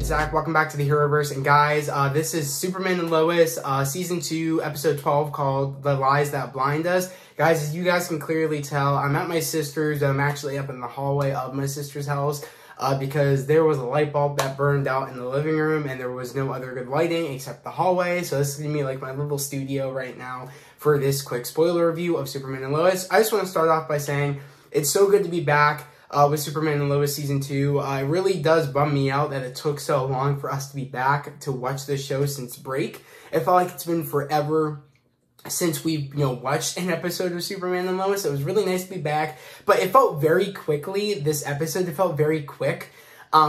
it's Zach. Welcome back to the Heroverse. And guys, this is Superman and Lois, Season 2, Episode 12, called The Lies That Blind Us. Guys, as you guys can clearly tell, I'm at my sister's. I'm actually up in the hallway of my sister's house because there was a light bulb that burned out in the living room and there was no other good lighting except the hallway. So this is going to be like my little studio right now for this quick spoiler review of Superman and Lois. I just want to start off by saying it's so good to be back with Superman and Lois Season 2. It really does bum me out that it took so long for us to be back to watch this show since break. It felt like it's been forever since we, watched an episode of Superman and Lois. It was really nice to be back, but it felt very quickly, this episode, it felt very quick,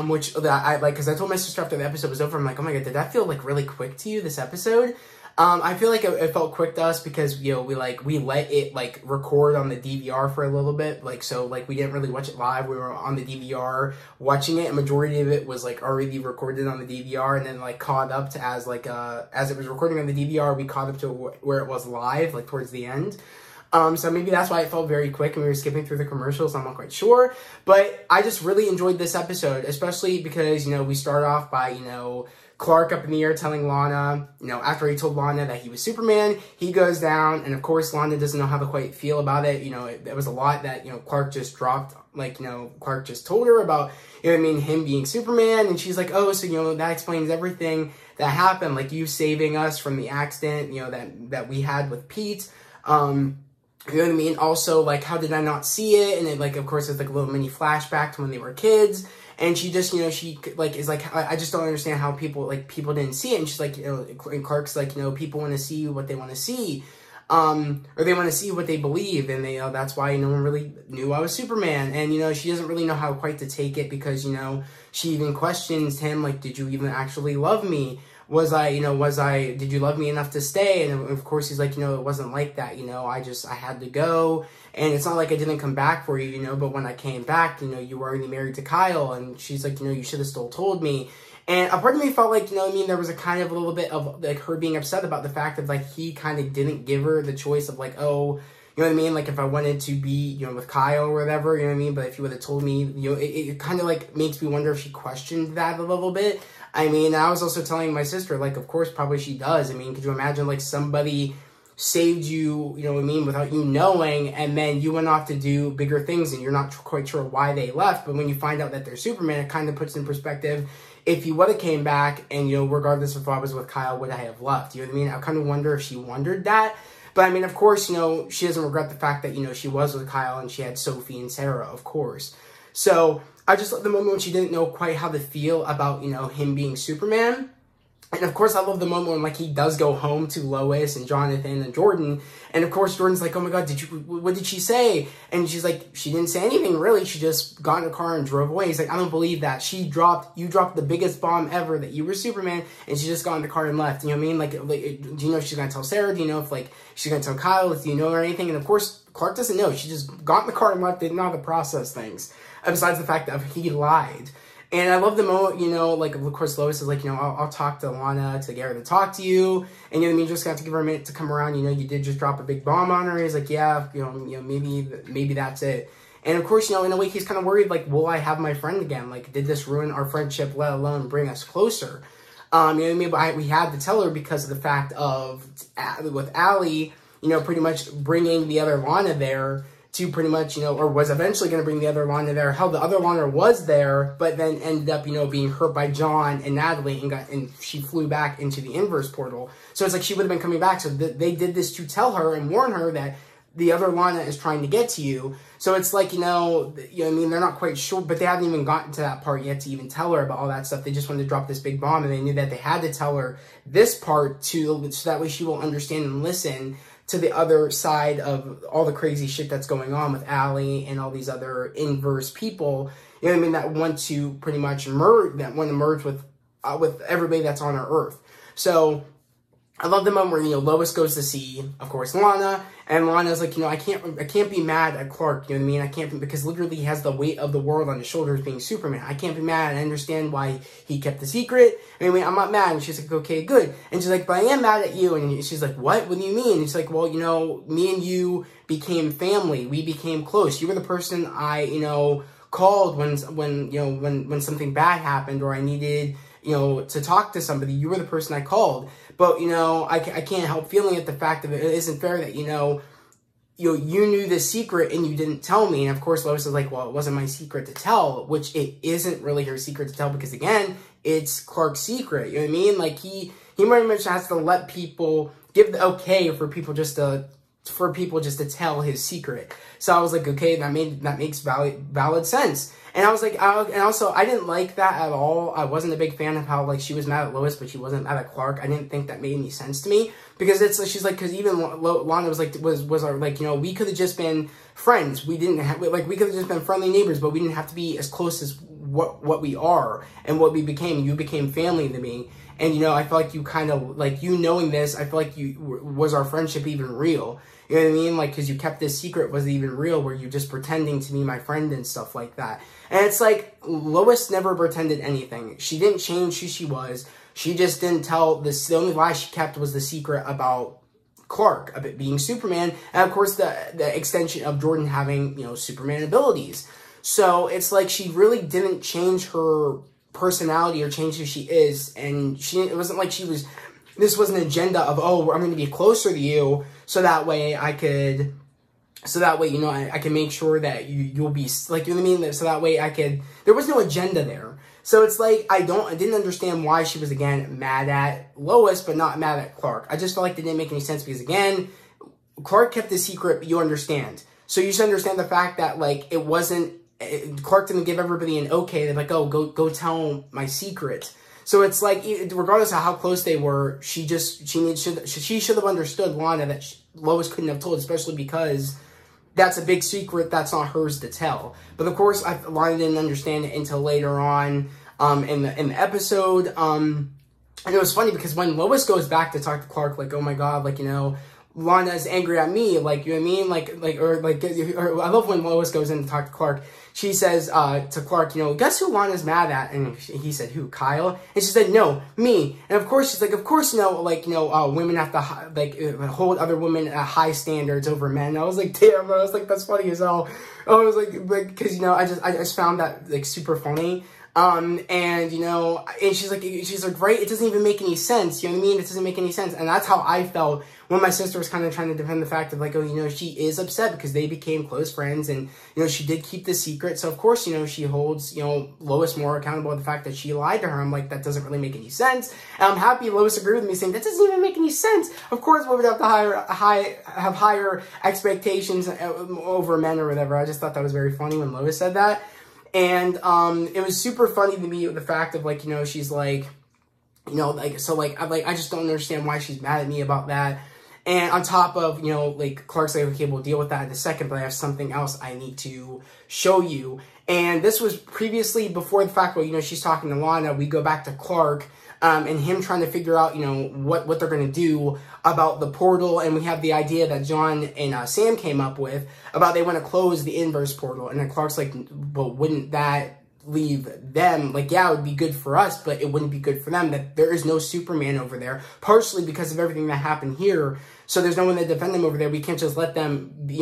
which I like, because I told my sister after the episode was over, I'm like, oh my god, did that feel, like, really quick to you, this episode? I feel like it felt quick to us because, we let it, like, record on the DVR for a little bit, so, we didn't really watch it live. We were on the DVR watching it. A majority of it was, already recorded on the DVR and then, caught up to as it was recording on the DVR, we caught up to where it was live, towards the end. So maybe that's why it felt very quick and we were skipping through the commercials. I'm not quite sure, but I just really enjoyed this episode, especially because, we start off by, Clark up in the air telling Lana, after he told Lana that he was Superman, he goes down, and of course Lana doesn't know how to quite feel about it. It was a lot that, Clark just dropped, Clark just told her about, him being Superman, and she's like, oh, so, that explains everything that happened, you saving us from the accident, that we had with Pete, you know what I mean? Also, how did I not see it? And then, of course, it's, a little mini flashback to when they were kids. And she just, she, is I just don't understand how people didn't see it. And she's like, and Clark's like, people want to see what they want to see. Or they want to see what they believe. And they, that's why no one really knew I was Superman. And, she doesn't really know how quite to take it because, she even questions him, did you even actually love me? Did you love me enough to stay? And of course he's like, it wasn't like that, I had to go. And it's not like I didn't come back for you, but when I came back, you were already married to Kyle. And she's like, you should have still told me. And a part of me felt like, there was a kind of a little bit of, her being upset about the fact that, he kind of didn't give her the choice of, oh, you know what I mean? If I wanted to be, with Kyle or whatever, you know what I mean? But if you would have told me, it kind of, makes me wonder if she questioned that a little bit. I mean, I was also telling my sister, of course, probably she does. I mean, could you imagine, somebody saved you, without you knowing, and then you went off to do bigger things, and you're not quite sure why they left, but when you find out that they're Superman, it kind of puts in perspective, if you would have came back, and, regardless of if I was with Kyle, would I have left? You know what I mean? I kind of wonder if she wondered that. But, I mean, of course, she doesn't regret the fact that, she was with Kyle, and she had Sophie and Sarah, of course. So, I just love the moment when she didn't know quite how to feel about, him being Superman. And, of course, I love the moment when, he does go home to Lois and Jonathan and Jordan. And, of course, Jordan's like, oh, my God, what did she say? And she's like, she didn't say anything, really. She just got in a car and drove away. He's like, I don't believe that. You dropped the biggest bomb ever that you were Superman, and she just got in the car and left. You know what I mean? Do you know if she's going to tell Sarah? Do you know if, she's going to tell Kyle? Do you know or anything? And, of course, Clark doesn't know. She just got in the car and left, didn't know how to process things. Besides the fact that he lied. And I love the moment, of course, Lois is like, I'll talk to Lana to get her to talk to you. And, you know what I mean, just got to give her a minute to come around. You did just drop a big bomb on her. He's like, yeah, maybe that's it. And, of course, in a way, he's kind of worried, will I have my friend again? Did this ruin our friendship, let alone bring us closer? You know what I mean? But we had to tell her because of the fact of, with Allie, pretty much bringing the other Lana there, to pretty much, or was eventually going to bring the other Lana there. Hell, the other Lana was there, but then ended up, being hurt by John and Natalie, and she flew back into the inverse portal. So it's she would have been coming back. So they did this to tell her and warn her that the other Lana is trying to get to you. So it's you know what I mean? They're not quite sure, but they haven't even gotten to that part yet to even tell her about all that stuff. They just wanted to drop this big bomb, and they knew that they had to tell her this part so that way she will understand and listen to the other side of all the crazy shit that's going on with Allie and all these other inverse people, you know what I mean, that want to pretty much merge with everybody that's on our Earth. So I love the moment where, Lois goes to see, of course, Lana, and Lana's like, I can't be mad at Clark, you know what I mean? I can't be, because literally he has the weight of the world on his shoulders being Superman. I can't be mad. I understand why he kept the secret. Anyway, I'm not mad. And she's like, okay, good. And she's like, but I am mad at you. And she's like, what? What do you mean? And she's like, well, me and you became family. We became close. You were the person I, called when something bad happened, or I needed, to talk to somebody. You were the person I called. But, I can't help feeling at the fact that it isn't fair that, you knew the secret and you didn't tell me. And of course, Lois is like, well, it wasn't my secret to tell, which it isn't really her secret to tell because, again, it's Clark's secret. You know what I mean? Like, he pretty much has to let people give the okay for people just to tell his secret. So I was like, okay, that makes valid sense. And I was like, and also I didn't like that at all. I wasn't a big fan of how like she was mad at Lois, but she wasn't mad at Clark. I didn't think that made any sense to me because it's like she's like, because even Lana was like our, like, we could have just been friends. We didn't have we could have just been friendly neighbors, but we didn't have to be as close as what we are and what we became. You became family to me. And, I feel like you kind of, like, knowing this, I feel like was our friendship even real? You know what I mean? Like, because you kept this secret, was it even real? Were you just pretending to be my friend and stuff like that? And it's like, Lois never pretended anything. She didn't change who she was. She just didn't tell this. The only lie she kept was the secret about Clark, of it being Superman. And, of course, the extension of Jordan having, Superman abilities. So, it's like she really didn't change her personality or change who she is, and it wasn't like this was an agenda of, oh, I'm going to be closer to you so that way I can make sure that you'll be, like, you know what I mean? So that way there was no agenda there. So it's like, I didn't understand why she was, again, mad at Lois, but not mad at Clark. I just felt like it didn't make any sense because, again, Clark kept the secret, but you understand. So you should understand the fact that, like, it wasn't, Clark didn't give everybody an okay. They're like, oh, go tell my secret. So it's like, regardless of how close they were, she should have understood Lana that Lois couldn't have told, especially because that's a big secret that's not hers to tell. But of course, Lana didn't understand it until later on in the episode. And it was funny because when Lois goes back to talk to Clark, like, oh my God, like, Lana's angry at me, like, you know what I mean? Or I love when Lois goes in to talk to Clark. She says to Clark, guess who Lana's mad at? And he said, who, Kyle? And she said, no, me. And of course, she's like, of course, women have to, hold other women at high standards over men. And I was like, damn, I was like, that's funny as hell. I was like, because, I just found that, like, super funny. And she's like, right, it doesn't even make any sense. You know what I mean? It doesn't make any sense. And that's how I felt when my sister was kind of trying to defend the fact of, like, oh, she is upset because they became close friends and, she did keep the secret. So, of course, she holds, Lois more accountable for the fact that she lied to her. I'm like, that doesn't really make any sense. And I'm happy Lois agreed with me saying, that doesn't even make any sense. Of course, women have to have higher expectations over men or whatever. I just thought that was very funny when Lois said that. And it was super funny to me, the fact of, like, she's like, I just don't understand why she's mad at me about that. And on top of, like, Clark's like, okay, we'll deal with that in a second, but I have something else I need to show you. And this was previously, before the fact where, she's talking to Lana, we go back to Clark, and him trying to figure out, what they're going to do about the portal. And we have the idea that John and Sam came up with about they want to close the inverse portal. And then Clark's like, well, wouldn't that leave them, like, yeah, it would be good for us, but it wouldn't be good for them, that there is no Superman over there, partially because of everything that happened here. So there's no one to defend them over there. We can't just let them, we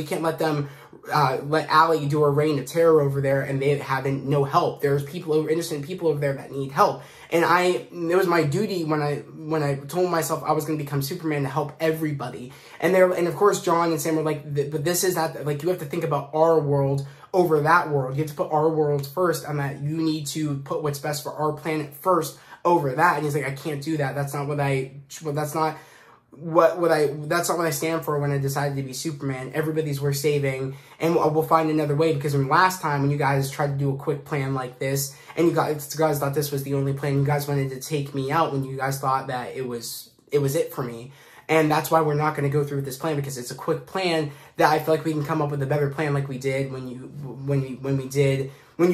can't let them, let Allie do a reign of terror over there and they having no help. There's innocent people over there that need help. And it was my duty when I told myself I was going to become Superman to help everybody. And of course, John and Sam were like, but this is not, like, you have to think about our world over that world. You have to put our world first, and that you need to put what's best for our planet first over that. And he's like, I can't do that. That's not what that's not what I stand for when I decided to be Superman. Everybody's worth saving, and we'll find another way, because last time when you guys tried to do a quick plan like this, and you guys thought this was the only plan, you guys wanted to take me out when you guys thought that it was it for me. And that's why we're not going to go through with this plan, because it's a quick plan that I feel like we can come up with a better plan, like we did when you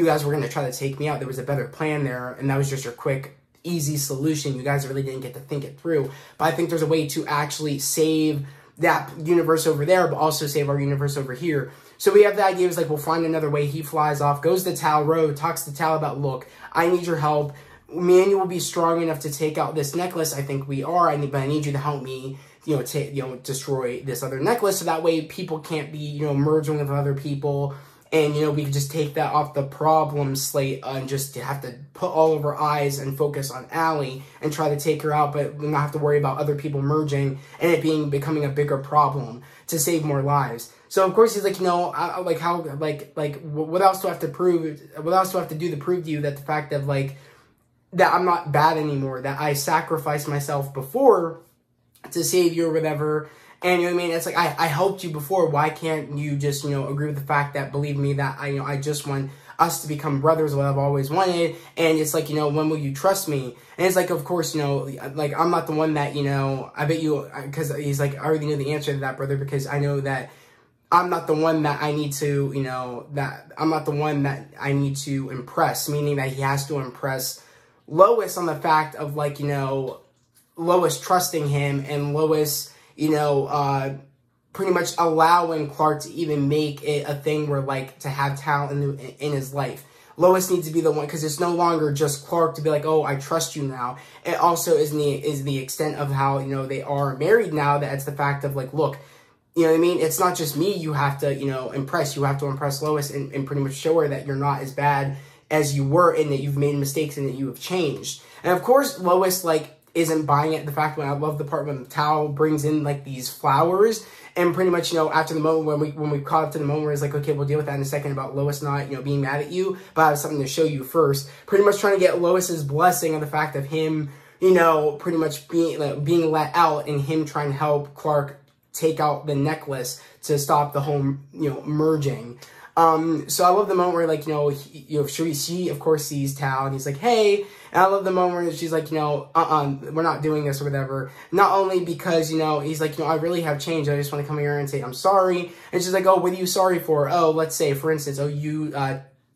guys were going to try to take me out. There was a better plan there, and that was just your quick, easy solution. You guys really didn't get to think it through. But I think there's a way to actually save that universe over there, but also save our universe over here. So we have the idea, is like, we'll find another way. He flies off, goes to Tal Road, talks to Tal about, look, I need your help. Manny will be strong enough to take out this necklace. I think we are, but I need you to help me, destroy this other necklace, so that way people can't be, merging with other people and, you know, we could just take that off the problem slate and just have to put all of our eyes and focus on Allie and try to take her out, but we not have to worry about other people merging and it becoming a bigger problem to save more lives. So of course he's like, you know, what else do I have to prove? What else do I have to do to prove to you that the fact of like that I'm not bad anymore, that I sacrificed myself before to save you or whatever. And, you know what I mean? It's like, I helped you before. Why can't you just, you know, agree with the fact that, believe me, that I just want us to become brothers, what I've always wanted. And it's like, you know, when will you trust me? And it's like, of course, you know, like, I'm not the one that, you know, I bet you, because he's like, I already know the answer to that, brother, because I know that I'm not the one that I need to, you know, that I'm not the one that I need to impress, meaning that he has to impress Lois on the fact of, like, you know, Lois trusting him and Lois, you know, pretty much allowing Clark to even make it a thing where, like, to have Tal in his life. Lois needs to be the one, because it's no longer just Clark to be like, oh, I trust you now. It also is the extent of how, you know, they are married now, that it's the fact of, like, look, you know what I mean? It's not just me you have to, you know, impress. You have to impress Lois and pretty much show her that you're not as bad as you were and that you've made mistakes and that you have changed. And, of course, Lois, like, isn't buying it. The fact when I love the part when Tal brings in like these flowers and pretty much, you know, after the moment when we caught up to the moment where it's like, okay, we'll deal with that in a second about Lois not, you know, being mad at you, but I have something to show you first. Pretty much trying to get Lois's blessing on the fact of him, you know, pretty much being let out and him trying to help Clark take out the necklace to stop the whole, you know, merging. So I love the moment where, like, you know, she of course sees Tal and he's like, hey, and I love the moment where she's like, you know, we're not doing this or whatever. Not only because, you know, he's like, you know, I really have changed. I just want to come here and say, I'm sorry. And she's like, oh, what are you sorry for? Oh, let's say, for instance, oh, you,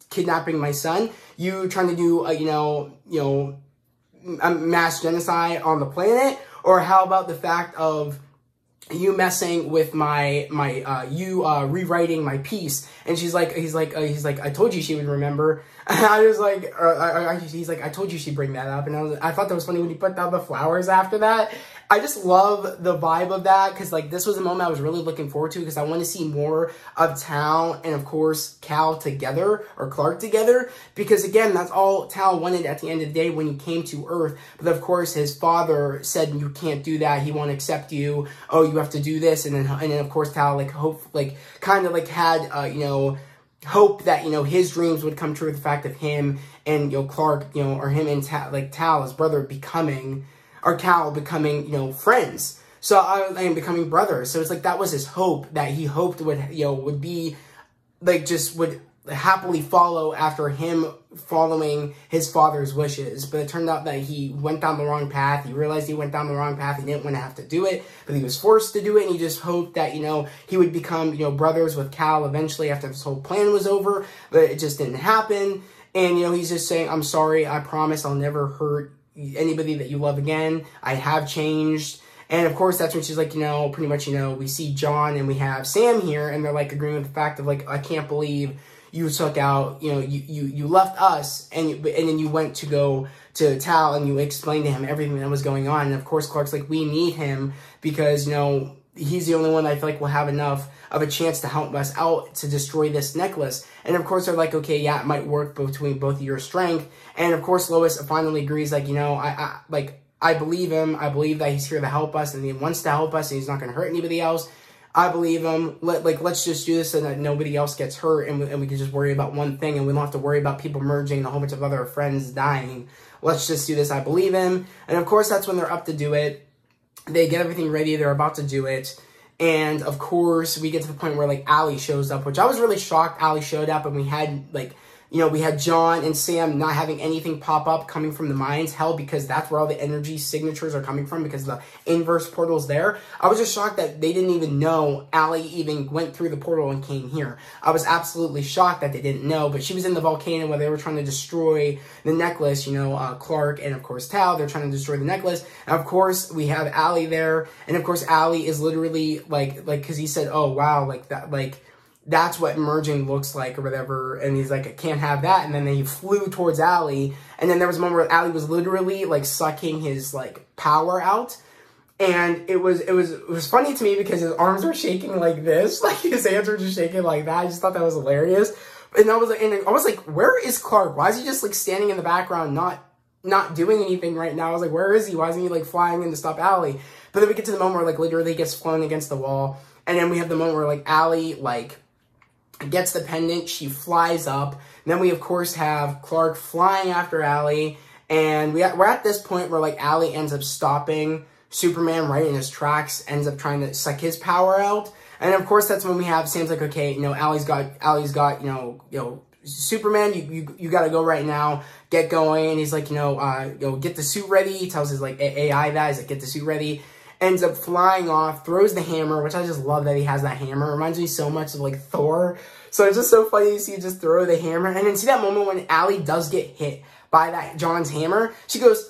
kidnapping my son, you trying to do, you know, mass genocide on the planet, or how about the fact of you messing with you rewriting my piece? And he's like, I told you she would remember. And I was like, he's like, I told you she'd bring that up. And I thought that was funny when he put down the flowers after that. I just love the vibe of that, because, like, this was a moment I was really looking forward to, because I want to see more of Tal and, of course, Cal together, or Clark together, because, again, that's all Tal wanted at the end of the day when he came to Earth. But, of course, his father said, you can't do that, he won't accept you, oh, you have to do this, and then of course, Tal, like, kind of, like, had, you know, hope that, you know, his dreams would come true with the fact of him and, you know, Clark, you know, or him and Tal, his brother, becoming, or Cal becoming, you know, friends. So, and becoming brothers. So it's like, that was his hope, that he hoped would, you know, would be, like, just would happily follow after him following his father's wishes. But it turned out that he went down the wrong path. He realized he went down the wrong path. He didn't want to have to do it, but he was forced to do it. And he just hoped that, you know, he would become, you know, brothers with Cal eventually after this whole plan was over. But it just didn't happen. And, you know, he's just saying, I'm sorry. I promise I'll never hurt anybody that you love again. I have changed. And of course, that's when she's like, you know, pretty much, you know, we see John and we have Sam here, and they're like agreeing with the fact of, like, I can't believe you took out, you know, you left us and then you went to go to Tal and you explained to him everything that was going on. And of course, Clark's like, we need him because, you know, he's the only one that I feel like will have enough of a chance to help us out to destroy this necklace. And of course, they're like, okay, yeah, it might work between both of your strength. And of course, Lois finally agrees, like, you know, I believe him. I believe that he's here to help us and he wants to help us and he's not going to hurt anybody else. I believe him. Let's just do this so that nobody else gets hurt and we can just worry about one thing and we don't have to worry about people merging and a whole bunch of other friends dying. Let's just do this. I believe him. And of course, that's when they're up to do it. They get everything ready. They're about to do it. And of course, we get to the point where, like, Allie shows up, which I was really shocked Allie showed up, and we had, like, you know, we had John and Sam not having anything pop up coming from the mines. Hell, because that's where all the energy signatures are coming from because the inverse portal's there. I was just shocked that they didn't even know Allie even went through the portal and came here. I was absolutely shocked that they didn't know, but she was in the volcano where they were trying to destroy the necklace, you know, Clark and, of course, Tal. They're trying to destroy the necklace. And, of course, we have Allie there. And, of course, Allie is literally, like, because he said, oh, wow, like, that, like, that's what merging looks like or whatever. And he's like, I can't have that. And then he flew towards Allie. And then there was a moment where Allie was literally, like, sucking his, like, power out. And it was funny to me because his arms were shaking like this, like his hands were just shaking like that. I just thought that was hilarious. And I was like, where is Clark? Why is he just like standing in the background, not doing anything right now? I was like, where is he? Why isn't he like flying in to stop Allie? But then we get to the moment where like literally gets flown against the wall. And then we have the moment where like Allie like gets the pendant, she flies up. And then we of course have Clark flying after Allie. And we're at this point where like Allie ends up stopping Superman right in his tracks, ends up trying to suck his power out. And of course that's when we have Sam's like, okay, you know, Allie's got, you know, Superman, you gotta go right now, get going. And he's like, you know, get the suit ready. He tells his like AI that, he's like, get the suit ready. Ends up flying off, throws the hammer, which I just love that he has that hammer. It reminds me so much of like Thor. So it's just so funny to see him just throw the hammer. And then see that moment when Allie does get hit by that John's hammer, she goes,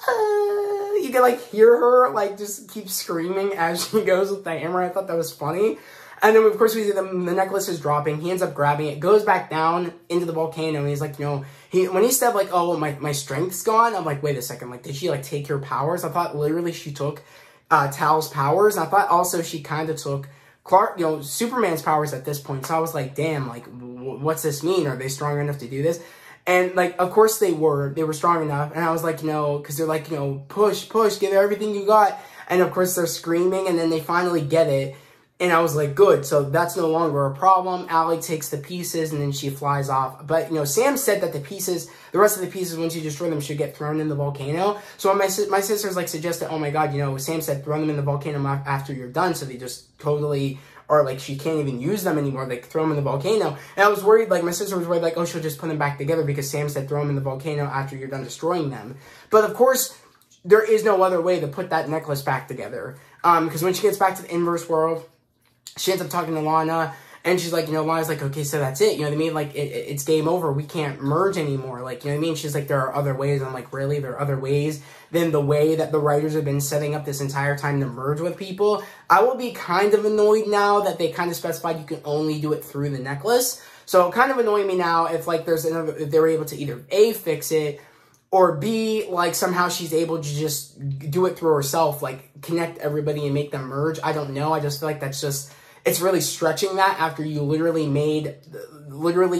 you can like hear her like just keep screaming as she goes with the hammer. I thought that was funny. And then of course we see the necklace is dropping. He ends up grabbing it, goes back down into the volcano, and he's like, you know, when he said like, oh, my strength's gone, I'm like, wait a second, like, did she like take your powers? I thought literally she took Tal's powers. And I thought also she kind of took Clark, you know, Superman's powers at this point. So I was like, damn, like, what's this mean? Are they strong enough to do this? And, like, of course they were strong enough. And I was like, you know, because they're like, you know, push, give it everything you got. And, of course, they're screaming, and then they finally get it. And I was like, good. So that's no longer a problem. Allie takes the pieces, and then she flies off. But, you know, Sam said that the rest of the pieces, once you destroy them, should get thrown in the volcano. So when my sisters, like, suggested, oh, my God, you know, Sam said throw them in the volcano after you're done. So they just totally... or, like, she can't even use them anymore, like, throw them in the volcano. And I was worried, like, my sister was worried, like, oh, she'll just put them back together because Sam said throw them in the volcano after you're done destroying them. But, of course, there is no other way to put that necklace back together. Because when she gets back to the inverse world, she ends up talking to Lana, and she's like, you know, Lana's like, okay, so that's it, you know what I mean? Like, it's game over. We can't merge anymore. Like, you know what I mean? She's like, there are other ways. I'm like, really? There are other ways than the way that the writers have been setting up this entire time to merge with people? I will be kind of annoyed now that they kind of specified you can only do it through the necklace. So, kind of annoying me now if, like, if they were able to either A, fix it, or B, like, somehow she's able to just do it through herself, like, connect everybody and make them merge. I don't know. I just feel like that's just... it's really stretching that after you literally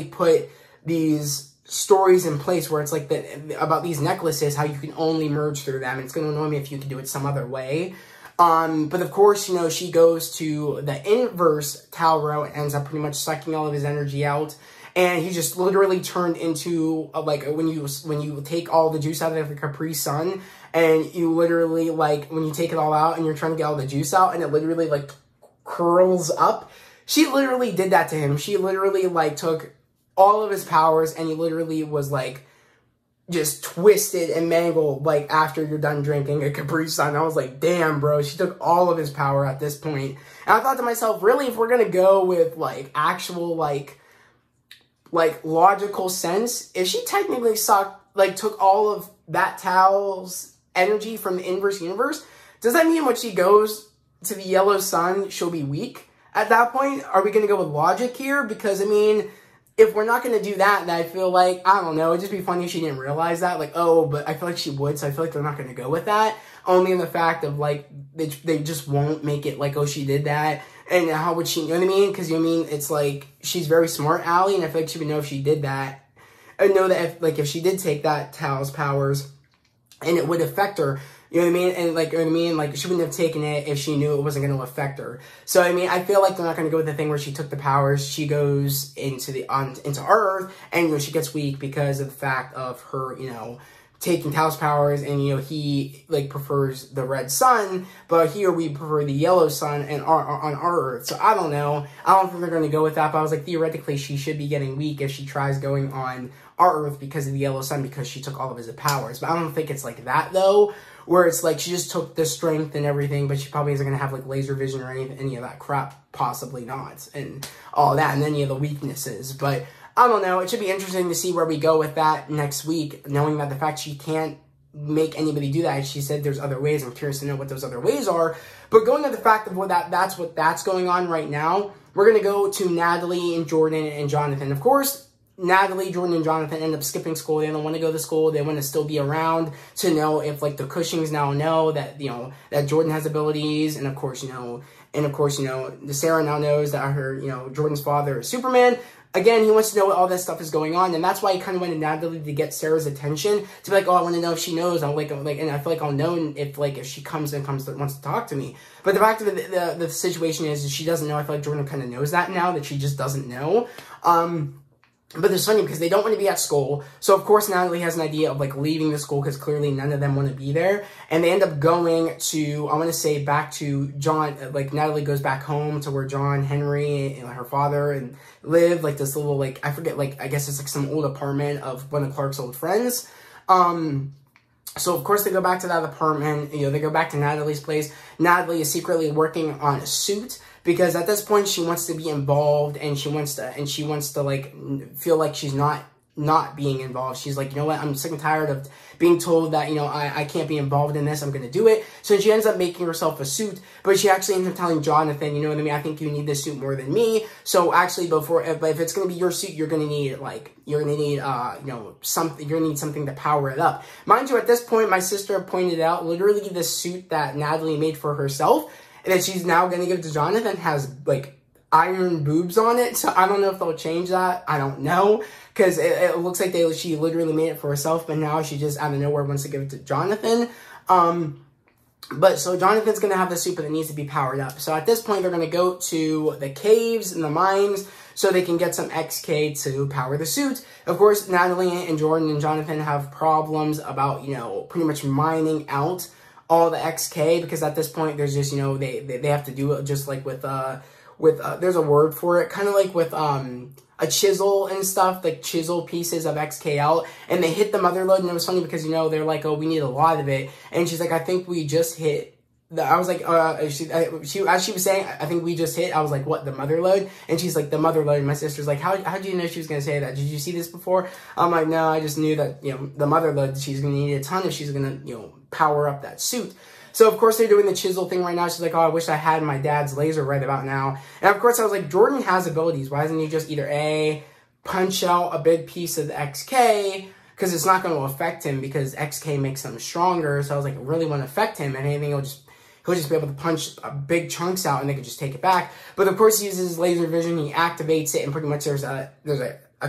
put these stories in place where it's like about these necklaces, how you can only merge through them. And it's going to annoy me if you can do it some other way. But of course, you know, she goes to the inverse Talro and ends up pretty much sucking all of his energy out. And he just literally turned into, like, when you take all the juice out of the Capri Sun, and you literally, like, when you take it all out and you're trying to get all the juice out, and it literally, like, curls up. She literally did that to him. She literally, like, took all of his powers, and he literally was, like, just twisted and mangled, like, after you're done drinking a Capri Sun. I was like, damn, bro, she took all of his power at this point. And I thought to myself, really, if we're gonna go with, like, actual, like, logical sense, if she technically took all of that Tal's energy from the inverse universe, does that mean when she goes to the yellow sun, she'll be weak at that point? Are we going to go with logic here? Because, I mean, if we're not going to do that, then I feel like, I don't know, it'd just be funny if she didn't realize that. Like, oh, but I feel like she would, so I feel like they're not going to go with that. Only in the fact of, like, they just won't make it like, oh, she did that. And how would she, you know what I mean? Because, you know what I mean? It's like, she's very smart, Allie, and I feel like she would know if she did that. I know that, if she did take that Tal's powers, and it would affect her, you know what I mean? And, like, you know what I mean? Like, she wouldn't have taken it if she knew it wasn't going to affect her. So, I mean, I feel like they're not going to go with the thing where she took the powers, she goes into Earth, and, you know, she gets weak because of the fact of her, you know, taking Tal's powers, and, you know, he, like, prefers the red sun, but here we prefer the yellow sun and on our Earth. So, I don't know. I don't think they're going to go with that, but I was like, theoretically, she should be getting weak if she tries going on our Earth because of the yellow sun, because she took all of his powers. But I don't think it's like that, though, where it's like she just took the strength and everything, but she probably isn't going to have, like, laser vision or any of that crap. Possibly not. And all that, and any of the weaknesses. But I don't know. It should be interesting to see where we go with that next week, knowing that the fact she can't make anybody do that. She said there's other ways. I'm curious to know what those other ways are. But going to the fact of that's going on right now, we're going to go to Natalie and Jordan and Jonathan. Of course, Natalie, Jordan, and Jonathan end up skipping school. They don't want to go to school. They want to still be around to know if, like, the Cushings now know that, you know, that Jordan has abilities. And, of course, you know, Sarah now knows that her, you know, Jordan's father is Superman. Again, he wants to know what all that stuff is going on, and that's why he kind of wanted Natalie to get Sarah's attention, to be like, oh, I want to know if she knows. I'm like, and I feel like I'll know if she wants to talk to me. But the fact of the situation is she doesn't know. I feel like Jordan kind of knows that now, that she just doesn't know. But it's funny because they don't want to be at school. So, of course, Natalie has an idea of, like, leaving the school because clearly none of them want to be there. And they end up going to, I want to say, back to John. Like, Natalie goes back home to where John, Henry, and her father and live. Like, this little, like, I forget, like, I guess it's, like, some old apartment of one of Clark's old friends. So, of course, they go back to that apartment. You know, they go back to Natalie's place. Natalie is secretly working on a suit, because at this point she wants to be involved, and she wants to like feel like she's not being involved. She's like, you know what, I'm sick and tired of being told that, you know, I can't be involved in this. I'm gonna do it. So she ends up making herself a suit, but she actually ends up telling Jonathan, you know what I mean, I think you need this suit more than me. So actually, if it's gonna be your suit, you're gonna need, like, you know, something. You're gonna need something to power it up. Mind you, at this point, my sister pointed out literally the suit that Natalie made for herself, and that she's now going to give to Jonathan, has, like, iron boobs on it. So I don't know if they'll change that. I don't know. Because it looks like she literally made it for herself, but now she just out of nowhere wants to give it to Jonathan. But so Jonathan's going to have the suit, but it needs to be powered up. So at this point, they're going to go to the caves and the mines so they can get some XK to power the suit. Of course, Natalie and Jordan and Jonathan have problems about, you know, pretty much mining out all the XK, because at this point there's just, you know, they have to do it just like with there's a word for it, kind of like with a chisel and stuff, like chisel pieces of XK out, and they hit the mother load. And it was funny because, you know, they're like, oh, we need a lot of it, and she's like, I think we just hit. I was like, as she was saying, I think we just hit, I was like, what, the mother load? And she's like, the mother load. And my sister's like, how did you know she was going to say that? Did you see this before? I'm like, no, I just knew that, you know, the mother load, she's going to need a ton if she's going to, you know, power up that suit. So, of course, they're doing the chisel thing right now. She's like, oh, I wish I had my dad's laser right about now. And, of course, I was like, Jordan has abilities. Why doesn't he just either A, punch out a big piece of the XK, because it's not going to affect him, because XK makes him stronger. So I was like, it really won't affect him. And anything, he'll just be able to punch big chunks out, and they could just take it back. But, of course, he uses his laser vision. He activates it, and pretty much there's a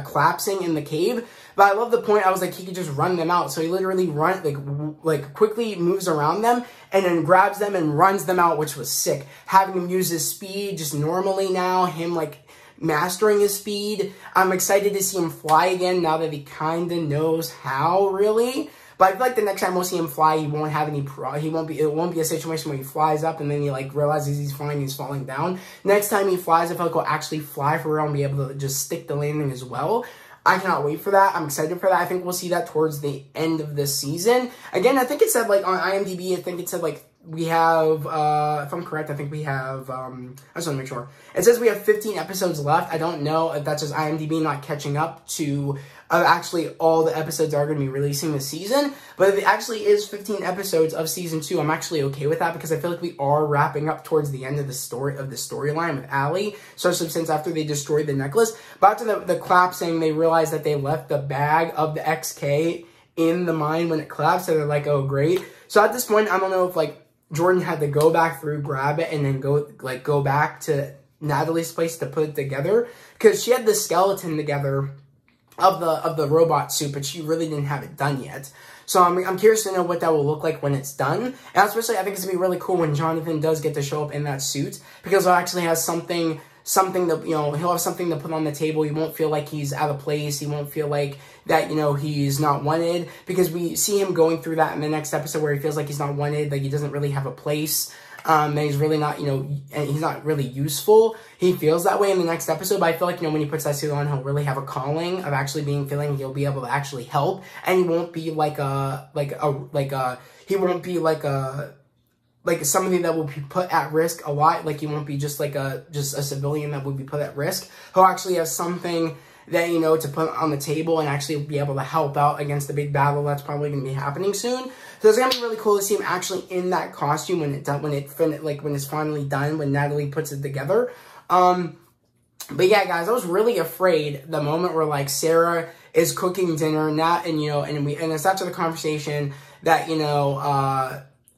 collapsing in the cave. But I love the point. I was like, he could just run them out. So he literally like quickly moves around them and then grabs them and runs them out, which was sick. Having him use his speed just normally now, him like mastering his speed. I'm excited to see him fly again now that he kind of knows how, really. But I feel like the next time we'll see him fly, he won't have any it won't be a situation where he flies up and then he like realizes he's flying, he's falling down. Next time he flies, I feel like he'll actually fly for real and be able to just stick the landing as well. I cannot wait for that. I'm excited for that. I think we'll see that towards the end of this season. Again, I think it said, like, on IMDb, I think it said, like, we have, if I'm correct, I think we have, I just want to make sure. It says we have 15 episodes left. I don't know if that's just IMDb not catching up to actually all the episodes are going to be releasing this season. But if it actually is 15 episodes of season 2, I'm actually okay with that, because I feel like we are wrapping up towards the end of the storyline with Allie, especially since after they destroyed the necklace. But after the collapsing, they realized that they left the bag of the XK in the mine when it collapsed, so they're like, oh, great. So at this point, I don't know if, like, Jordan had to go back through, grab it, and then go back to Natalie's place to put it together, because she had the skeleton together of the robot suit, but she really didn't have it done yet. So I'm curious to know what that will look like when it's done. And especially, I think it's gonna be really cool when Jonathan does get to show up in that suit, because he'll actually have something that, you know, he'll have something to put on the table. He won't feel like he's out of place. He won't feel like that, you know, he's not wanted, because we see him going through that in the next episode where he feels like he's not wanted, like he doesn't really have a place. And he's really not, you know, and he's not really useful. He feels that way in the next episode, but I feel like, you know, when he puts that suit on, he'll really have a calling of actually feeling he'll be able to actually help, and he won't be like somebody that will be put at risk a lot. Like, he won't be just a civilian that would be put at risk. He'll actually have something that, you know, to put on the table and actually be able to help out against the big battle that's probably going to be happening soon. So it's going to be really cool to see him actually in that costume when it's finally done, when Natalie puts it together. But yeah, guys, I was really afraid the moment where, like, Sarah is cooking dinner, and it's after the conversation that,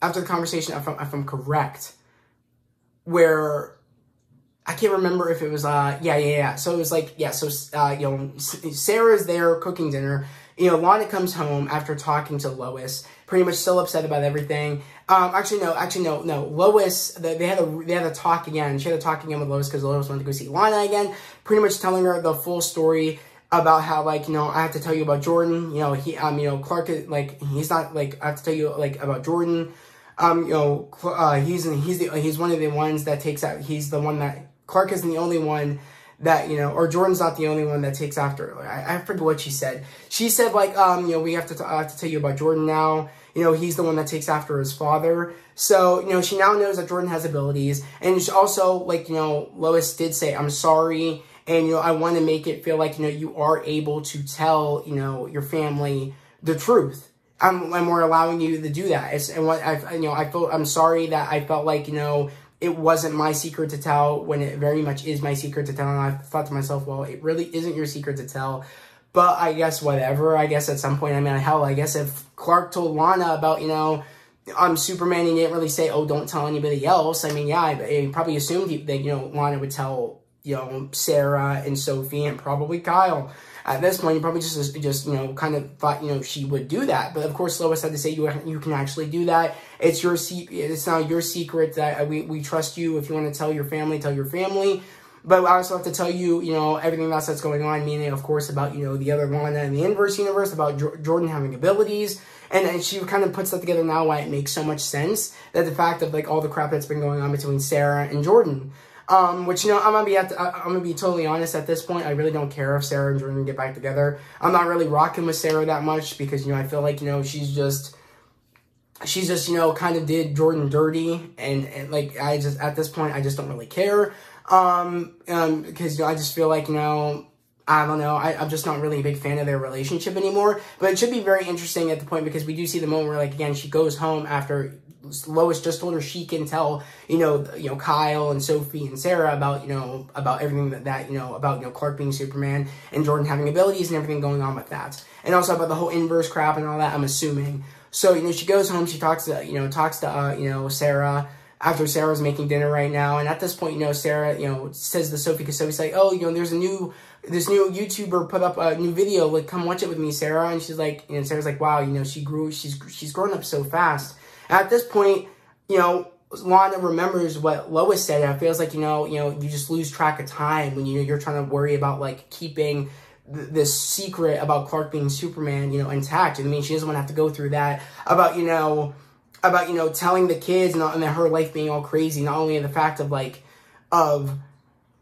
after the conversation, if I'm correct, where I can't remember if it was, yeah. So it was like, yeah, so, Sarah's there cooking dinner. Lana comes home after talking to Lois, pretty much still upset about everything. Actually, no. Lois, they had a talk again. She had a talk again with Lois because Lois wanted to go see Lana again, pretty much telling her the full story about how, like, I have to tell you about Jordan. Clark is, like, he's not, like, I have to tell you, like, about Jordan. He's one of the ones that takes out, he's the one that, Clark isn't the only one that, or Jordan's not the only one that takes after her. I forget what she said. She said, like, we have to, I have to tell you about Jordan now. He's the one that takes after his father. So, she now knows that Jordan has abilities. And she also, like, Lois did say, I'm sorry. And, I want to make it feel like, you are able to tell, your family the truth. And we're allowing you to do that. I'm sorry that I felt like, it wasn't my secret to tell when it very much is my secret to tell. And I thought to myself, well, it really isn't your secret to tell. But I guess whatever. I guess at some point, hell, I guess if Clark told Lana about, I'm Superman, he didn't really say, oh, don't tell anybody else. Yeah, I probably assumed that, Lana would tell, Sarah and Sophie and probably Kyle. At this point, you probably just kind of thought, she would do that. But of course, Lois had to say, you can actually do that. It's your secret. It's not your secret that we trust you. If you want to tell your family, tell your family. But I also have to tell you, everything else that's going on, meaning, of course, about, the other Wanda in the inverse universe, about Jordan having abilities. And she kind of puts that together now why it makes so much sense. That the fact of, like, all the crap that's been going on between Sarah and Jordan. Which, I'm gonna be totally honest at this point. I really don't care if Sarah and Jordan get back together. I'm not really rocking with Sarah that much because, I feel like, she's just, kind of did Jordan dirty. And like, at this point, I just don't really care. Because, I just feel like, I don't know. I'm just not really a big fan of their relationship anymore. But it should be very interesting at the point because we do see the moment where, like, again, she goes home after Lois just told her she can tell, Kyle and Sophie and Sarah about, about everything about, Clark being Superman and Jordan having abilities and everything going on with that. And also about the whole inverse crap and all that, I'm assuming. So, she goes home, she talks to, Sarah after Sarah's making dinner right now. And at this point, Sarah, says to Sophie, because Sophie's like, oh, there's this new YouTuber put up a new video, like, come watch it with me, Sarah. And she's like, Sarah's like, wow, she's grown up so fast. At this point, Lana remembers what Lois said. And it feels like, you just lose track of time when, you're trying to worry about, like, keeping this secret about Clark being Superman, intact. She doesn't want to have to go through that about, telling the kids and her life being all crazy. Not only the fact of, like,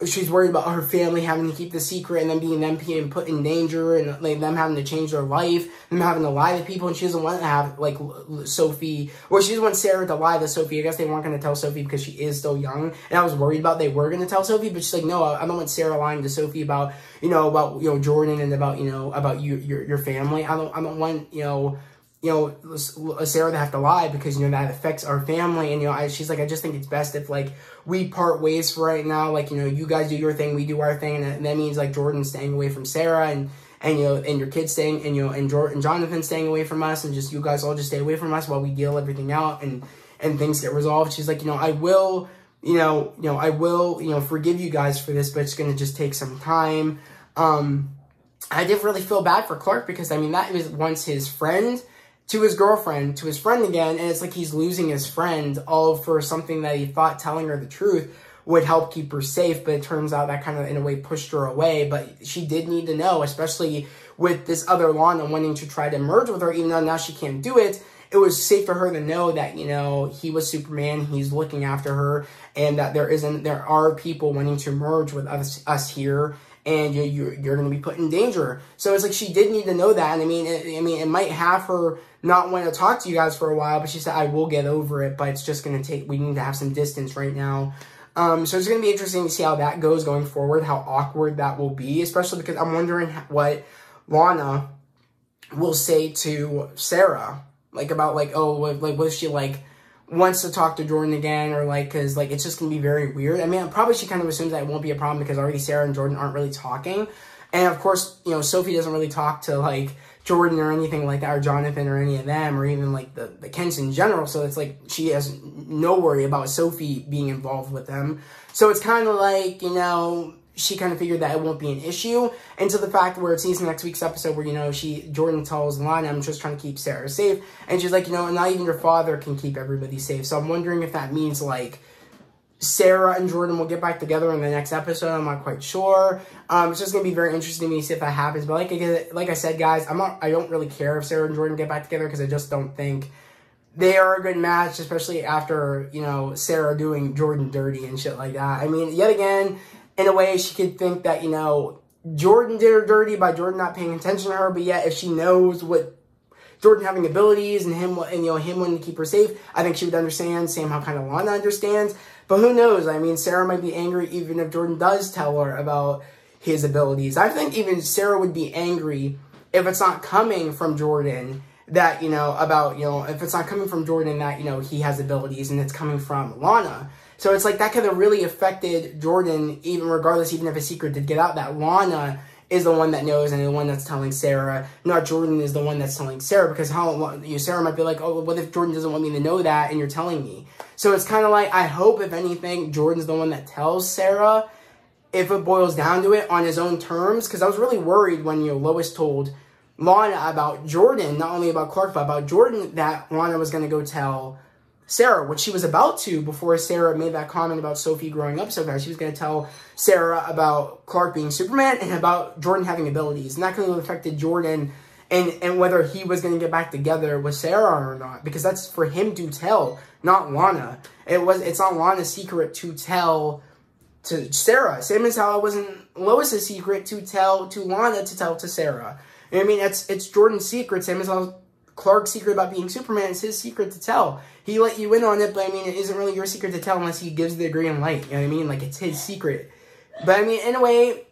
she's worried about her family having to keep the secret and then being put in danger and, like, them having to change their life, them having to lie to people, and she doesn't want to have, like, Sophie, or she doesn't want Sarah to lie to Sophie. I guess they weren't going to tell Sophie because she is still young, and I was worried about they were going to tell Sophie, but she's like, no, I don't want Sarah lying to Sophie about, Jordan and about, about your family. I don't want, Sarah to have to lie because, that affects our family. And, she's like, I just think it's best if, like, we part ways for right now. Like, you guys do your thing, we do our thing. And that means, like, Jordan staying away from Sarah and your kids staying, and Jonathan staying away from us. And just, you guys all just stay away from us while we deal everything out and things get resolved. She's like, I will, I will, forgive you guys for this, but it's going to just take some time. I did really feel bad for Clark because, that was once his friend to his girlfriend, to his friend again, and it's like he's losing his friend all for something that he thought telling her the truth would help keep her safe, but it turns out that kind of, in a way, pushed her away. But she did need to know, especially with this other Lana wanting to try to merge with her, even though now she can't do it. It was safe for her to know that, he was Superman, he's looking after her, and that there are people wanting to merge with us here, and you're going to be put in danger. So it's like she did need to know that. And it might have her not want to talk to you guys for a while, but she said, I will get over it, but it's just going to we need to have some distance right now. So it's going to be interesting to see how that goes going forward, how awkward that will be, especially because I'm wondering what Lana will say to Sarah, like, about, like, oh, like, what if she, like, wants to talk to Jordan again, or like, because like it's just gonna be very weird. I mean, probably she kind of assumes that it won't be a problem because already Sarah and Jordan aren't really talking, and of course, you know, Sophie doesn't really talk to like Jordan or anything like that, or Jonathan or any of them, or even like the Kents in general. So it's like she has no worry about Sophie being involved with them. So it's kind of like, you know, she kind of figured that it won't be an issue until the fact where it sees next week's episode where, you know, Jordan tells Lana, I'm just trying to keep Sarah safe. And she's like, you know, not even your father can keep everybody safe. So I'm wondering if that means like Sarah and Jordan will get back together in the next episode. I'm not quite sure. It's just going to be very interesting to me to see if that happens. But like I said, guys, I don't really care if Sarah and Jordan get back together because I just don't think they are a good match, especially after, you know, Sarah doing Jordan dirty and shit like that. I mean, yet again, in a way, she could think that, you know, Jordan did her dirty by Jordan not paying attention to her, but yet if she knows what Jordan having abilities and him wanting to keep her safe, I think she would understand, same how kind of Lana understands. But who knows? I mean, Sarah might be angry even if Jordan does tell her about his abilities. I think even Sarah would be angry if it's not coming from Jordan that, you know, if it's not coming from Jordan that, you know, he has abilities and it's coming from Lana. So it's like that could have really affected Jordan, even if a secret did get out, that Lana is the one that knows and the one that's telling Sarah, not Jordan is the one that's telling Sarah, because Sarah might be like, oh, what if Jordan doesn't want me to know that and you're telling me? So it's kind of like, I hope, if anything, Jordan's the one that tells Sarah, if it boils down to it, on his own terms, because I was really worried when, you know, Lois told Lana about Jordan, not only about Clark, but about Jordan, that Lana was going to go tell Sarah, which she was about to before Sarah made that comment about Sophie growing up so fast. She was going to tell Sarah about Clark being Superman and about Jordan having abilities. And that could have affected Jordan and whether he was going to get back together with Sarah or not. Because that's for him to tell, not Lana. It's not Lana's secret to tell to Sarah. Same as how it wasn't Lois's secret to tell to Lana to tell to Sarah. You know what I mean? It's Jordan's secret. Same as how Clark's secret about being Superman is his secret to tell. He let you in on it, but I mean, it isn't really your secret to tell unless he gives the green light. You know what I mean? Like, it's his secret. But I mean, in a way,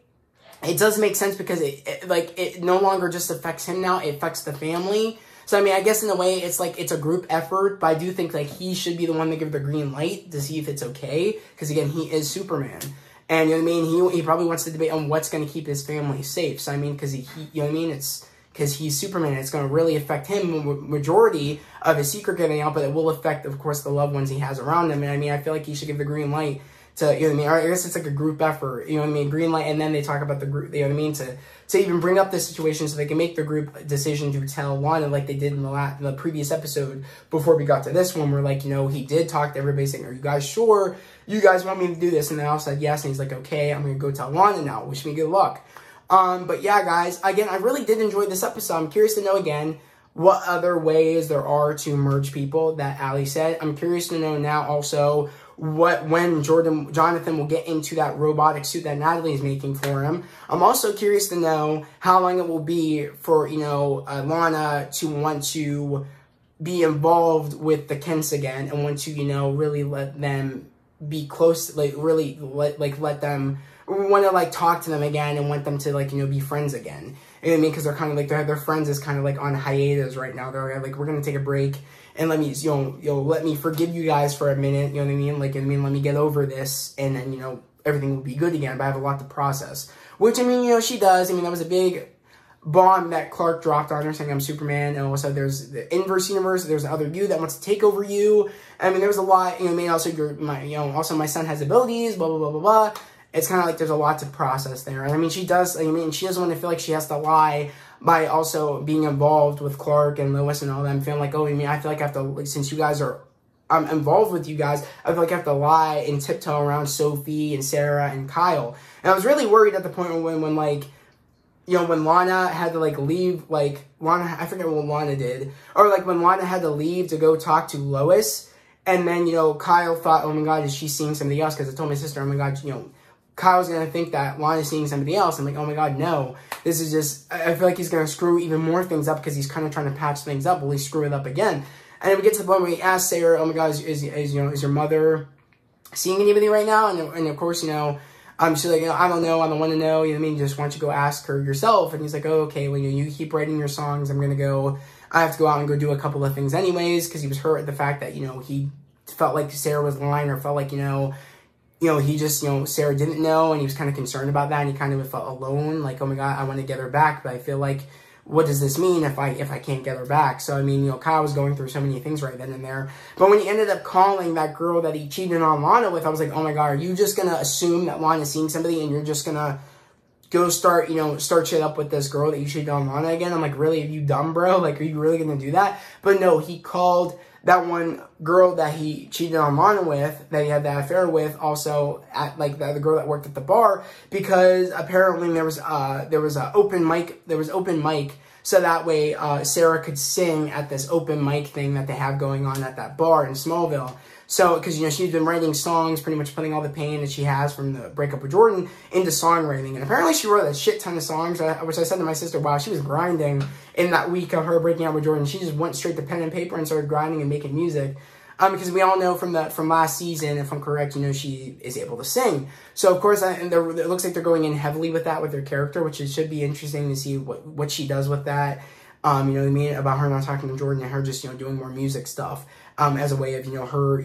it does make sense because it no longer just affects him now. It affects the family. So I mean, I guess in a way, it's like it's a group effort. But I do think like he should be the one to give the green light to see if it's okay. Because again, he is Superman. And you know what I mean? He probably wants to debate on what's going to keep his family safe. So I mean, because you know what I mean? It's because he's Superman. It's going to really affect him, majority of his secret getting out, but it will affect, of course, the loved ones he has around him. And I mean, I feel like he should give the green light to, you know what I mean? Or I guess it's like a group effort, you know what I mean? Green light, and then they talk about the group, you know what I mean? To even bring up this situation so they can make the group decision to tell Lana like they did in the previous episode before we got to this one, where like, you know, he did talk to everybody saying, are you guys sure you guys want me to do this? And they all said yes, and he's like, okay, I'm going to go tell Lana now. Wish me good luck. But yeah, guys, again, I really did enjoy this episode. I'm curious to know, again, what other ways there are to merge people that Ali said. I'm curious to know now also when Jonathan will get into that robotic suit that Natalie is making for him. I'm also curious to know how long it will be for, you know, Lana to want to be involved with the Kents again and want to, you know, really let them be close, like really let them want to like talk to them again and want them to like, you know, be friends again. You know what I mean? Because they're kind of like, their friends is kind of like on hiatus right now. They're like, we're going to take a break and let me, let me forgive you guys for a minute. You know what I mean? Like, I mean, let me get over this and then, you know, everything will be good again. But I have a lot to process, which I mean, you know, she does. I mean, that was a big bomb that Clark dropped on her saying I'm Superman. And also there's the inverse universe. There's the other you that wants to take over you. I mean, there was a lot, you know what I mean? Also also my son has abilities, blah, blah, blah, blah, blah. It's kind of like there's a lot to process there. And I mean, she doesn't want to feel like she has to lie by also being involved with Clark and Lois and all them, feeling like, oh, I mean, I feel like I have to, like, since you guys are, I'm involved with you guys, I feel like I have to lie and tiptoe around Sophie and Sarah and Kyle. And I was really worried at the point when like, you know, when Lana had to, like, leave, like, I forget what Lana did, or, like, when Lana had to leave to go talk to Lois, and then, you know, Kyle thought, oh, my God, is she seeing somebody else? Because I told my sister, oh, my God, you know, Kyle's going to think that Lana's seeing somebody else. I'm like, oh my God, no. This is just, I feel like he's going to screw even more things up because he's kind of trying to patch things up. Will he screw it up again? And then we get to the point where he asks Sarah, oh my God, is your mother seeing anybody right now? And of course, you know, she's like, you know, I don't know. I don't want to know. You know what I mean? Just why don't you go ask her yourself? And he's like, oh, okay, well, you keep writing your songs. I have to go out and go do a couple of things anyways, because he was hurt at the fact that, you know, he felt like Sarah was lying, or felt like, he just, Sarah didn't know, and he was kind of concerned about that, and he kind of felt alone, like, oh my God, I want to get her back, but I feel like, what does this mean if I can't get her back? So, I mean, Kyle was going through so many things right then and there. But when he ended up calling that girl that he cheated on Lana with, I was like, oh my God, are you just going to assume that Lana's seeing somebody and you're just going to go start shit up with this girl that you cheated on Lana again? I'm like, really? Are you dumb, bro? Like, are you really going to do that? But no, he called that one girl that he cheated on Lana with, that he had that affair with, also at, like, the girl that worked at the bar, because apparently there was an open mic, so that way Sarah could sing at this open mic thing that they have going on at that bar in Smallville. So, because, she's been writing songs, pretty much putting all the pain that she has from the breakup with Jordan into songwriting. And apparently she wrote a shit ton of songs, which I said to my sister, wow, she was grinding in that week of her breaking up with Jordan. She just went straight to pen and paper and started grinding and making music. Because we all know from last season, if I'm correct, she is able to sing. So, of course, it looks like they're going in heavily with that, with their character, which it should be interesting to see what she does with that. You know what I mean? About her not talking to Jordan and her just, doing more music stuff, as a way of, her,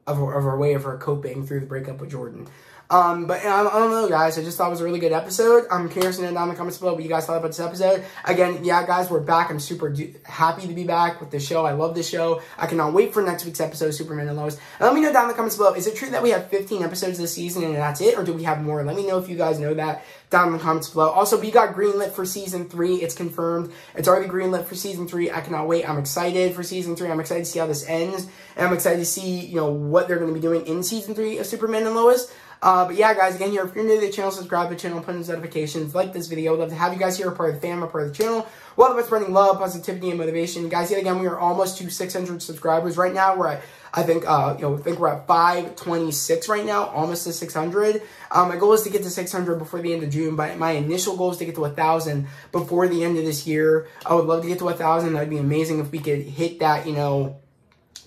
of her way of her coping through the breakup with Jordan. But I don't know, guys. I just thought it was a really good episode. I'm curious to know down in the comments below what you guys thought about this episode. Again, yeah, guys, we're back. I'm super happy to be back with the show. I love this show. I cannot wait for next week's episode, Superman and Lois. And let me know down in the comments below, is it true that we have 15 episodes this season and that's it? Or do we have more? Let me know if you guys know that down in the comments below. Also, we got greenlit for Season 3. It's confirmed. It's already greenlit for Season 3. I cannot wait. I'm excited for Season 3. I'm excited to see how this ends. And I'm excited to see, what they're going to be doing in Season 3 of Superman and Lois. But yeah, guys, again, if you're new to the channel, subscribe to the channel, put in notifications, like this video. I'd love to have you guys here, a part of the fam, a part of the channel. We're all about spreading love, positivity, and motivation. Guys, yet again, we are almost to 600 subscribers right now. We're at, I think we're at 526 right now, almost to 600. My goal is to get to 600 before the end of June, but my initial goal is to get to 1,000 before the end of this year. I would love to get to 1,000. That'd be amazing if we could hit that,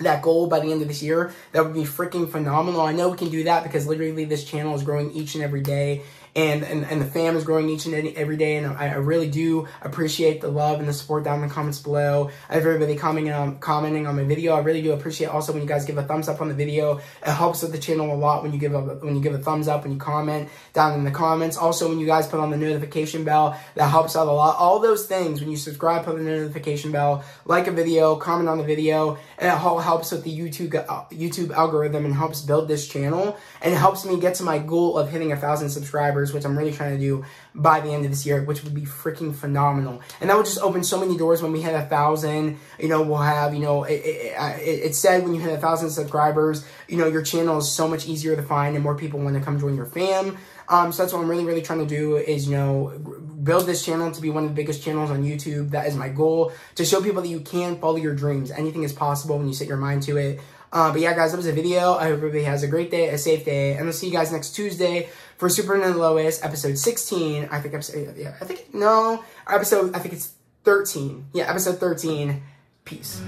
that goal by the end of this year. That would be freaking phenomenal. I know we can do that because literally this channel is growing each and every day. And the fam is growing each and every day, and I really do appreciate the love and the support down in the comments below. Everybody commenting on my video. I really do appreciate also when you guys give a thumbs up on the video. It helps with the channel a lot when you give a thumbs up, when you comment down in the comments. Also, when you guys put on the notification bell, that helps out a lot. All those things, when you subscribe, put on the notification bell, like a video, comment on the video, and it all helps with the YouTube algorithm and helps build this channel, and it helps me get to my goal of hitting 1,000 subscribers, which I'm really trying to do by the end of this year, which would be freaking phenomenal. And that would just open so many doors when we hit 1,000. We'll have, it said when you hit 1,000 subscribers, your channel is so much easier to find and more people want to come join your fam. So that's what I'm really, really trying to do is, build this channel to be one of the biggest channels on YouTube. That is my goal, to show people that you can follow your dreams. Anything is possible when you set your mind to it. But yeah, guys, that was a video. I hope everybody has a great day, a safe day, and I'll see you guys next Tuesday for Superman and Lois, episode 16. I think it's 13. Yeah, episode 13. Peace.